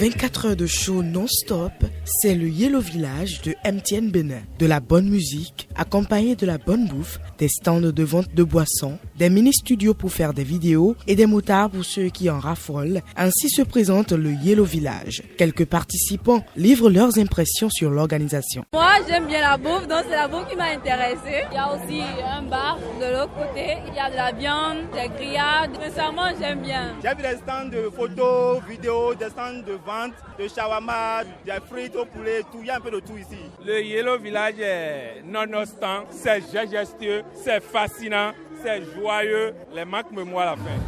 24 heures de show non-stop, c'est le Yellow Village de MTN Bénin. De la bonne musique, accompagnée de la bonne bouffe, des stands de vente de boissons, des mini-studios pour faire des vidéos et des motards pour ceux qui en raffolent. Ainsi se présente le Yellow Village. Quelques participants livrent leurs impressions sur l'organisation. Moi, j'aime bien la bouffe, donc c'est la bouffe qui m'a intéressée. Il y a aussi un bar de l'autre côté, il y a de la viande, des grillades. Sincèrement, j'aime bien. J'ai vu des stands de photos, vidéos, des stands de vente, de shawarma, des frites au poulet, tout. Il y a un peu de tout ici. Le Yellow Village est non-obstant, c'est gestueux, c'est fascinant, c'est joyeux. Les marques me moellent à la fin.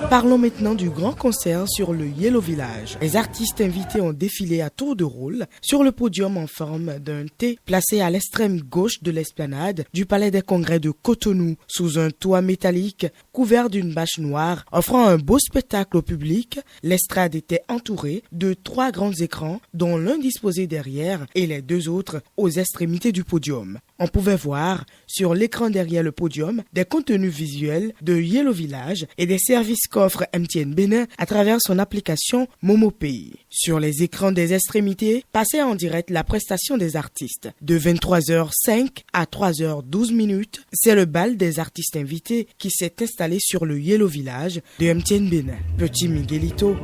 Parlons maintenant du grand concert sur le Yellow Village. Les artistes invités ont défilé à tour de rôle sur le podium en forme d'un T placé à l'extrême gauche de l'esplanade du Palais des Congrès de Cotonou, sous un toit métallique couvert d'une bâche noire, offrant un beau spectacle au public. L'estrade était entourée de 3 grands écrans, dont l'un disposé derrière et les 2 autres aux extrémités du podium. On pouvait voir sur l'écran derrière le podium des contenus visuels de Yellow Village et des services qu'offre MTN Bénin à travers son application MomoPay. Sur les écrans des extrémités, passait en direct la prestation des artistes. De 23h05 à 3h12 minutes, c'est le bal des artistes invités qui s'est installé sur le Yellow Village de MTN Bénin. Petit Miguelito,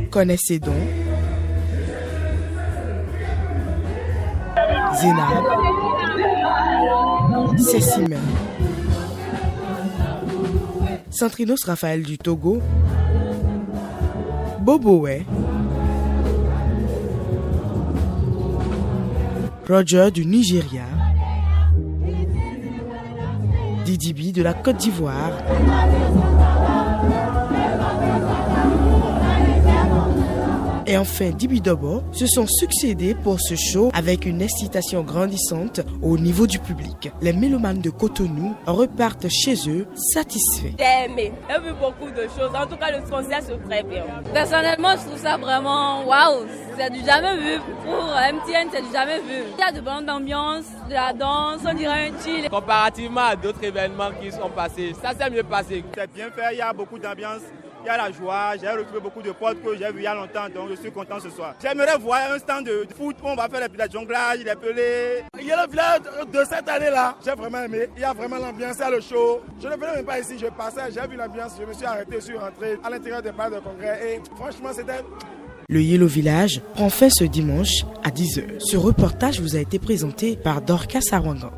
Connaissez donc, Zénab, Cécimène, Centrinos Raphaël du Togo, Boboé, Roger du Nigeria, Didibi de la Côte d'Ivoire, et enfin Dibidobo se sont succédés pour ce show avec une excitation grandissante au niveau du public. Les mélomanes de Cotonou repartent chez eux satisfaits. J'ai aimé, j'ai vu beaucoup de choses. En tout cas, le concert se très bien. Personnellement, je trouve ça vraiment waouh. C'est du jamais vu. Pour MTN, c'est du jamais vu. Il y a de bonnes ambiances, de la danse, on dirait un chill. Comparativement à d'autres événements qui sont passés, ça s'est mieux passé. C'est bien fait, il y a beaucoup d'ambiance. Il y a la joie, j'ai retrouvé beaucoup de potes que j'ai vus il y a longtemps, donc je suis content ce soir. J'aimerais voir un stand de foot où on va faire les jonglages, les pelés. Il y a le village de cette année-là, j'ai vraiment aimé. Il y a vraiment l'ambiance, il y a le show. Je ne venais même pas ici, je passais, j'ai vu l'ambiance, je me suis arrêté, je suis rentré à l'intérieur des palais de congrès et franchement c'était... Le Yellow Village prend fin ce dimanche à 10h. Ce reportage vous a été présenté par Dorcas Sarangan.